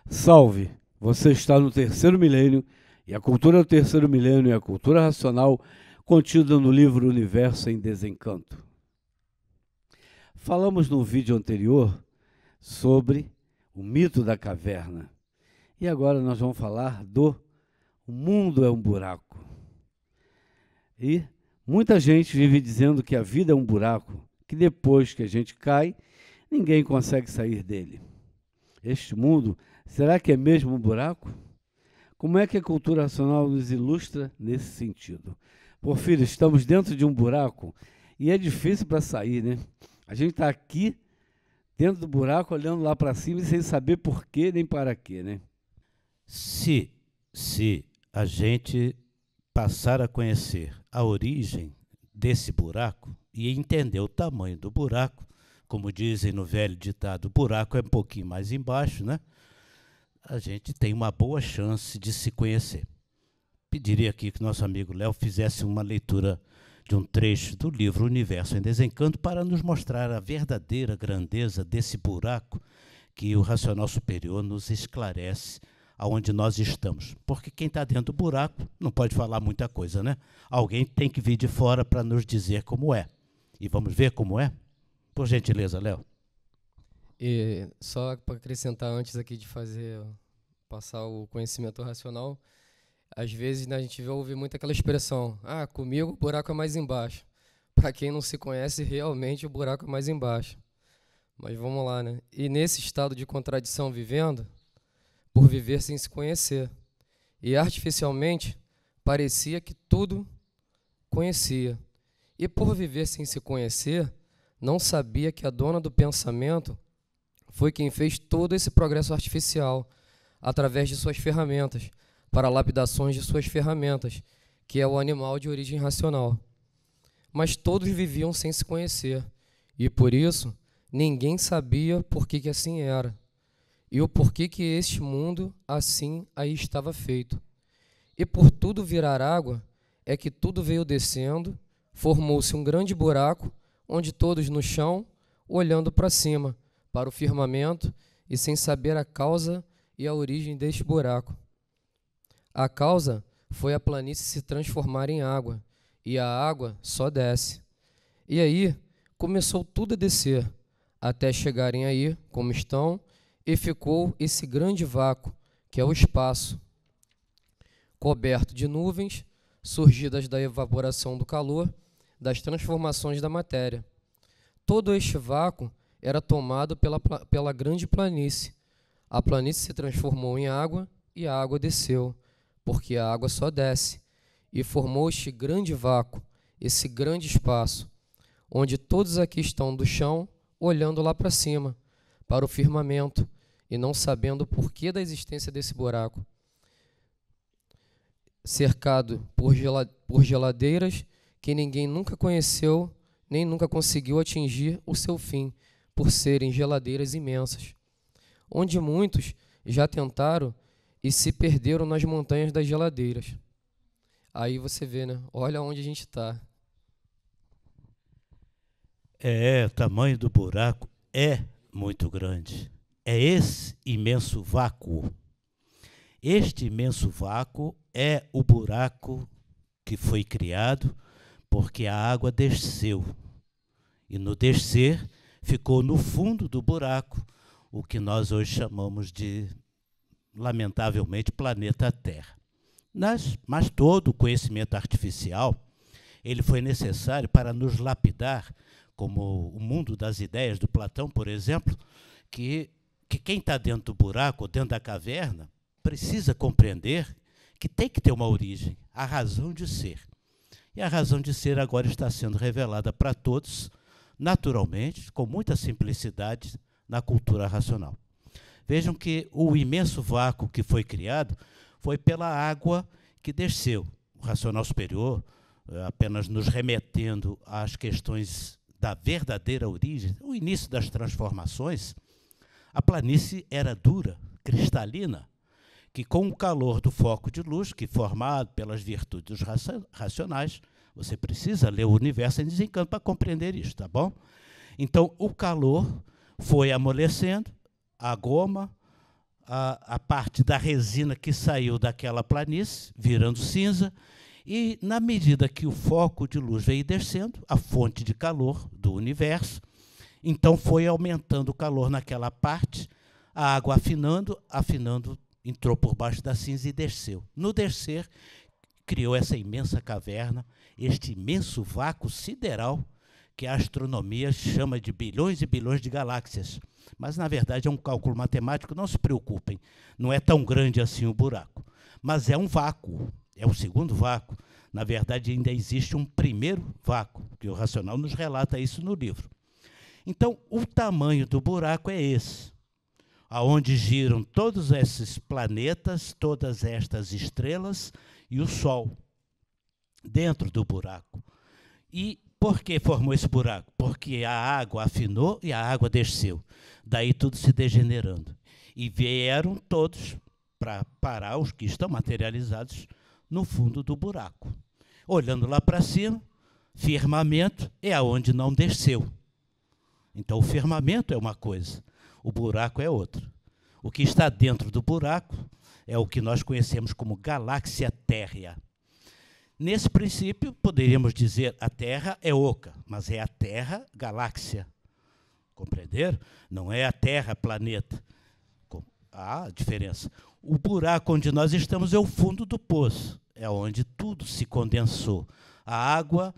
Salve! Você está no terceiro milênio e a cultura do terceiro milênio é a cultura racional contida no livro Universo em Desencanto. Falamos no vídeo anterior sobre o mito da caverna e agora nós vamos falar do o mundo é um buraco. E muita gente vive dizendo que a vida é um buraco, que depois que a gente cai, ninguém consegue sair dele. Este mundo, será que é mesmo um buraco? Como é que a cultura racional nos ilustra nesse sentido? Porfírio, estamos dentro de um buraco e é difícil para sair, né? A gente está aqui, dentro do buraco, olhando lá para cima e sem saber por quê nem para quê, né? Se a gente passar a conhecer a origem desse buraco e entender o tamanho do buraco, como dizem no velho ditado, o buraco é um pouquinho mais embaixo, né? A gente tem uma boa chance de se conhecer. Pediria aqui que nosso amigo Léo fizesse uma leitura de um trecho do livro Universo em Desencanto para nos mostrar a verdadeira grandeza desse buraco que o racional superior nos esclarece aonde nós estamos. Porque quem está dentro do buraco não pode falar muita coisa, né? Alguém tem que vir de fora para nos dizer como é. E vamos ver como é? Por gentileza, Léo. E só para acrescentar antes aqui de passar o conhecimento racional, às vezes, né, a gente ouve muito aquela expressão, comigo o buraco é mais embaixo. Para quem não se conhece, realmente o buraco é mais embaixo. Mas vamos lá, né? E nesse estado de contradição vivendo, por viver sem se conhecer. E artificialmente, parecia que tudo conhecia. E por viver sem se conhecer, não sabia que a dona do pensamento foi quem fez todo esse progresso artificial, através de suas ferramentas, para lapidações de suas ferramentas, que é o animal de origem racional. Mas todos viviam sem se conhecer, e por isso ninguém sabia por que assim era, e o porquê que este mundo assim aí estava feito. E por tudo virar água, é que tudo veio descendo, formou-se um grande buraco, onde todos no chão, olhando para cima, para o firmamento, e sem saber a causa e a origem deste buraco. A causa foi a planície se transformar em água, e a água só desce. E aí começou tudo a descer, até chegarem aí, como estão, e ficou esse grande vácuo, que é o espaço, coberto de nuvens, surgidas da evaporação do calor, das transformações da matéria. Todo este vácuo era tomado pela grande planície. A planície se transformou em água e a água desceu, porque a água só desce, e formou este grande vácuo, esse grande espaço, onde todos aqui estão do chão, olhando lá para cima, para o firmamento, e não sabendo o porquê da existência desse buraco. Cercado por geladeiras que ninguém nunca conheceu, nem nunca conseguiu atingir o seu fim, por serem geladeiras imensas, onde muitos já tentaram e se perderam nas montanhas das geladeiras. Aí você vê, né? Olha onde a gente está. O tamanho do buraco é muito grande. É esse imenso vácuo. Este imenso vácuo é o buraco que foi criado porque a água desceu. E no descer, ficou no fundo do buraco o que nós hoje chamamos de, lamentavelmente, planeta Terra. Mas todo o conhecimento artificial ele foi necessário para nos lapidar, como o mundo das ideias do Platão, por exemplo, que quem está dentro do buraco, ou dentro da caverna, precisa compreender que tem que ter uma origem, a razão de ser. E a razão de ser agora está sendo revelada para todos, naturalmente, com muita simplicidade, na cultura racional. Vejam que o imenso vácuo que foi criado foi pela água que desceu. O racional superior, apenas nos remetendo às questões da verdadeira origem, o início das transformações, a planície era dura, cristalina, que com o calor do foco de luz, que formado pelas virtudes racionais, você precisa ler o Universo em Desencanto para compreender isso, tá bom? Então, o calor foi amolecendo, a goma, a parte da resina que saiu daquela planície, virando cinza, e na medida que o foco de luz veio descendo, a fonte de calor do universo, então foi aumentando o calor naquela parte, a água afinando, entrou por baixo da cinza e desceu. No descer, criou essa imensa caverna, este imenso vácuo sideral, que a astronomia chama de bilhões e bilhões de galáxias. Mas, na verdade, é um cálculo matemático, não se preocupem, não é tão grande assim o buraco. Mas é um vácuo, é o segundo vácuo. Na verdade, ainda existe um primeiro vácuo, que o Racional nos relata isso no livro. Então, o tamanho do buraco é esse, aonde giram todos esses planetas, todas estas estrelas e o Sol, dentro do buraco. E por que formou esse buraco? Porque a água afinou e a água desceu. Daí tudo se degenerando. E vieram todos para parar, os que estão materializados no fundo do buraco. Olhando lá para cima, firmamento é aonde não desceu. Então o firmamento é uma coisa, o buraco é outra. O que está dentro do buraco é o que nós conhecemos como galáxia térrea. Nesse princípio, poderíamos dizer a Terra é oca, mas é a Terra galáxia. Compreenderam? Não é a Terra planeta. Há diferença. O buraco onde nós estamos é o fundo do poço, é onde tudo se condensou. A água,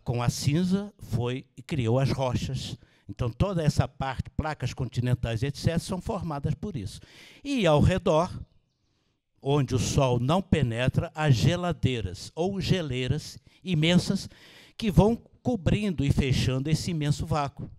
com a cinza, foi e criou as rochas. Então, toda essa parte, placas continentais, etc., são formadas por isso. E ao redor, onde o Sol não penetra, as geladeiras ou geleiras imensas que vão cobrindo e fechando esse imenso vácuo.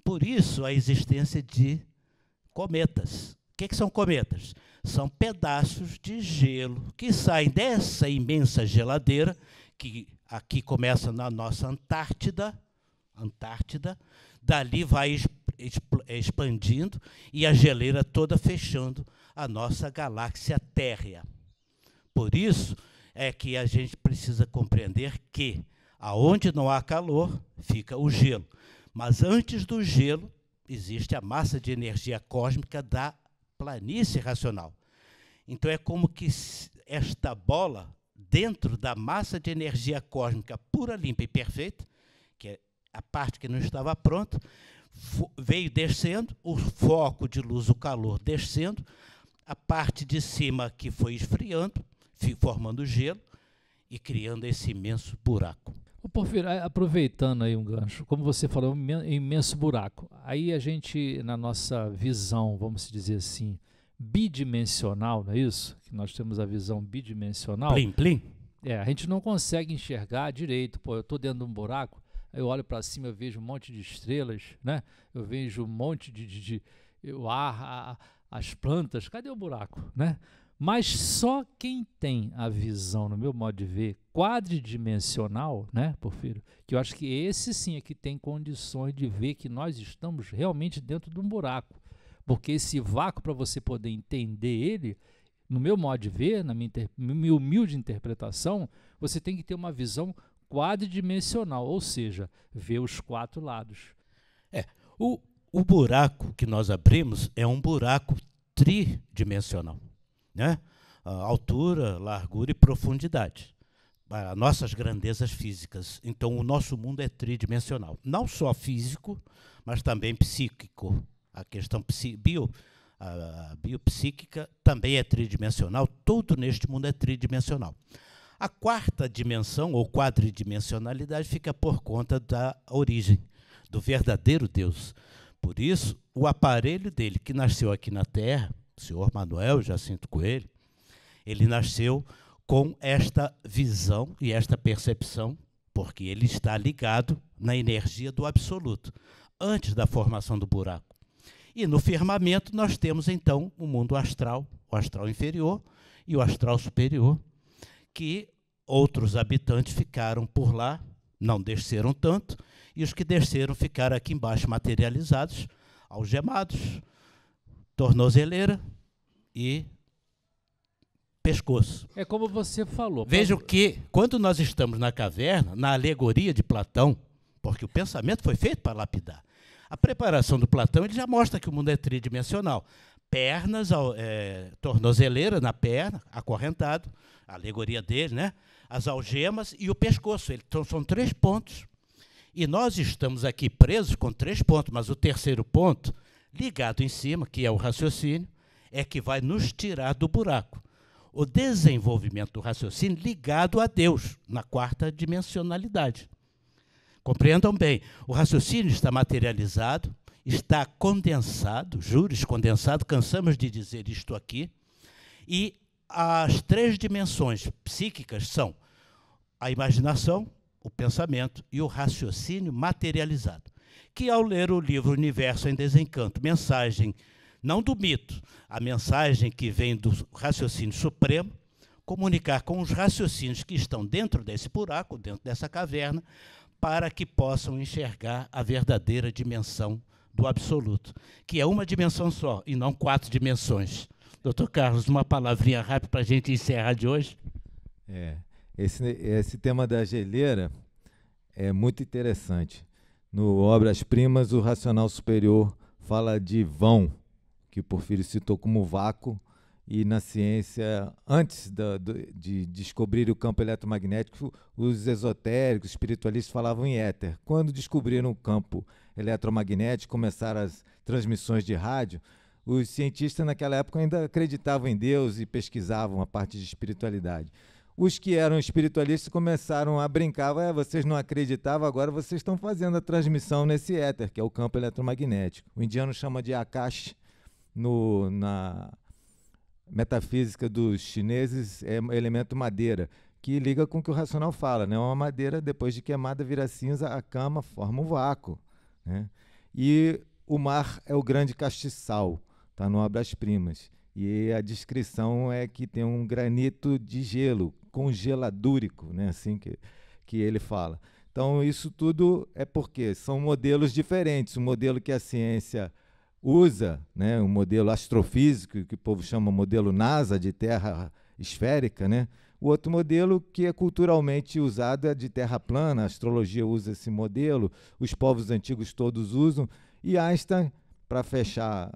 Por isso, a existência de cometas. O que são cometas? São pedaços de gelo que saem dessa imensa geladeira, que aqui começa na nossa Antártida, dali vai expandindo e a geleira toda fechando a nossa galáxia térrea. Por isso é que a gente precisa compreender que aonde não há calor, fica o gelo. Mas antes do gelo, existe a massa de energia cósmica da planície racional. Então é como que esta bola, dentro da massa de energia cósmica pura, limpa e perfeita, que é a parte que não estava pronta, veio descendo, o foco de luz, o calor descendo, a parte de cima que foi esfriando, formando gelo e criando esse imenso buraco. Ô Porfírio, aproveitando aí um gancho, como você falou, um imenso buraco. Aí a gente, na nossa visão, vamos dizer assim, bidimensional, não é isso? Que nós temos a visão bidimensional. Plim, plim. A gente não consegue enxergar direito. Pô, eu estou dentro de um buraco, aí eu olho para cima, eu vejo um monte de estrelas, né? Eu vejo um monte o ar, as plantas, cadê o buraco, né? Mas só quem tem a visão, no meu modo de ver, quadridimensional, né, Porfírio? Que eu acho que esse sim é que tem condições de ver que nós estamos realmente dentro de um buraco. Porque esse vácuo, para você poder entender ele, no meu modo de ver, na minha humilde interpretação, você tem que ter uma visão quadridimensional, ou seja, ver os quatro lados. O buraco que nós abrimos é um buraco tridimensional, né? Altura, largura e profundidade, para nossas grandezas físicas. Então, o nosso mundo é tridimensional, não só físico, mas também psíquico. A questão biopsíquica também é tridimensional, tudo neste mundo é tridimensional. A quarta dimensão, ou quadridimensionalidade, fica por conta da origem, do verdadeiro Deus. Por isso, o aparelho dele, que nasceu aqui na Terra, o senhor Manuel Jacinto Coelho, ele nasceu com esta visão e esta percepção, porque ele está ligado na energia do absoluto, antes da formação do buraco. E no firmamento nós temos, então, o mundo astral, o astral inferior e o astral superior, que outros habitantes ficaram por lá, não desceram tanto, e os que desceram ficaram aqui embaixo materializados, algemados, tornozeleira e pescoço. É como você falou. Vejam que, quando nós estamos na caverna, na alegoria de Platão, porque o pensamento foi feito para lapidar, A preparação do Platão ele já mostra que o mundo é tridimensional. Pernas, tornozeleira na perna, acorrentado, a alegoria dele, né? As algemas e o pescoço. Então, são 3 pontos. E nós estamos aqui presos com 3 pontos, mas o terceiro ponto, ligado em cima, que é o raciocínio, é que vai nos tirar do buraco. O desenvolvimento do raciocínio ligado a Deus, na 4ª dimensionalidade. Compreendam bem, o raciocínio está materializado, está condensado, juros condensado, cansamos de dizer isto aqui, e as 3 dimensões psíquicas são a imaginação, o pensamento e o raciocínio materializado, que ao ler o livro Universo em Desencanto, mensagem não do mito, a mensagem que vem do raciocínio supremo, comunicar com os raciocínios que estão dentro desse buraco, dentro dessa caverna, para que possam enxergar a verdadeira dimensão do absoluto, que é uma dimensão só e não 4 dimensões. Doutor Carlos, uma palavrinha rápida para a gente encerrar de hoje. Esse tema da geleira é muito interessante. No Obras Primas, o racional superior fala de vão, que Porfírio citou como vácuo, e na ciência, antes de descobrir o campo eletromagnético, os esotéricos, espiritualistas falavam em éter. Quando descobriram o campo eletromagnético, começaram as transmissões de rádio, os cientistas naquela época ainda acreditavam em Deus e pesquisavam a parte de espiritualidade. Os que eram espiritualistas começaram a brincar, vocês não acreditavam, agora vocês estão fazendo a transmissão nesse éter, que é o campo eletromagnético. O indiano chama de Akash, na metafísica dos chineses, é elemento madeira, que liga com o que o racional fala, né? Uma madeira, depois de queimada, vira cinza, a cama forma um vácuo, né? E o mar é o grande castiçal, está no Obras Primas. E a descrição é que tem um granito de gelo, congeladúrico, né? Assim que ele fala. Então, isso tudo é porque são modelos diferentes. O modelo que a ciência usa, né, um modelo astrofísico, que o povo chama modelo NASA, de terra esférica, né? O outro modelo que é culturalmente usado é de terra plana, a astrologia usa esse modelo, os povos antigos todos usam, e Einstein, para fechar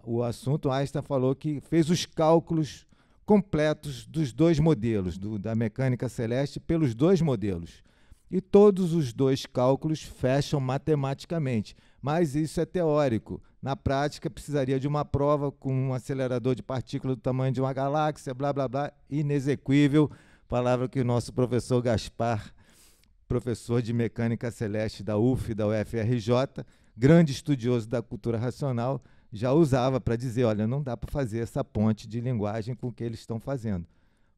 o assunto, Einstein falou que fez os cálculos completos dos 2 modelos, da mecânica celeste, pelos 2 modelos. E todos os 2 cálculos fecham matematicamente, mas isso é teórico. Na prática, precisaria de uma prova com um acelerador de partículas do tamanho de uma galáxia, blá, blá, blá, inexequível, palavra que o nosso professor Gaspar, professor de mecânica celeste da UF, da UFRJ, grande estudioso da cultura racional, já usava para dizer, olha, não dá para fazer essa ponte de linguagem com o que eles estão fazendo.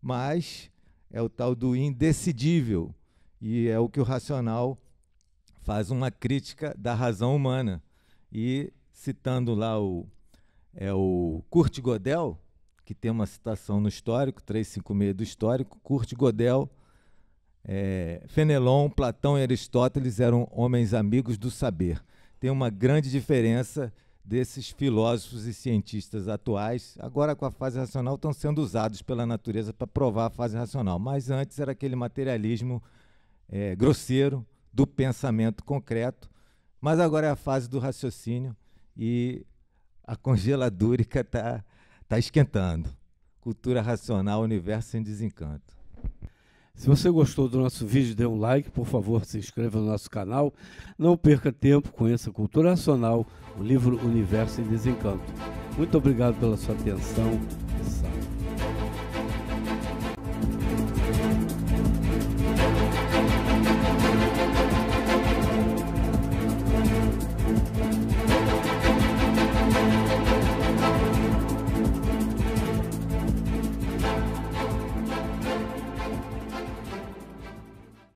Mas é o tal do indecidível, e é o que o racional faz uma crítica da razão humana. E, citando lá o Kurt Gödel, que tem uma citação no histórico, 356 do histórico, Kurt Gödel, Fenelon, Platão e Aristóteles eram homens amigos do saber. Tem uma grande diferença desses filósofos e cientistas atuais. Agora, com a fase racional, estão sendo usados pela natureza para provar a fase racional. Mas antes era aquele materialismo grosseiro do pensamento concreto. Mas agora é a fase do raciocínio e a congeladúrica está esquentando. Cultura racional, universo em desencanto. Se você gostou do nosso vídeo, dê um like, por favor, se inscreva no nosso canal. Não perca tempo, conheça Cultura Racional, o livro Universo em Desencanto. Muito obrigado pela sua atenção.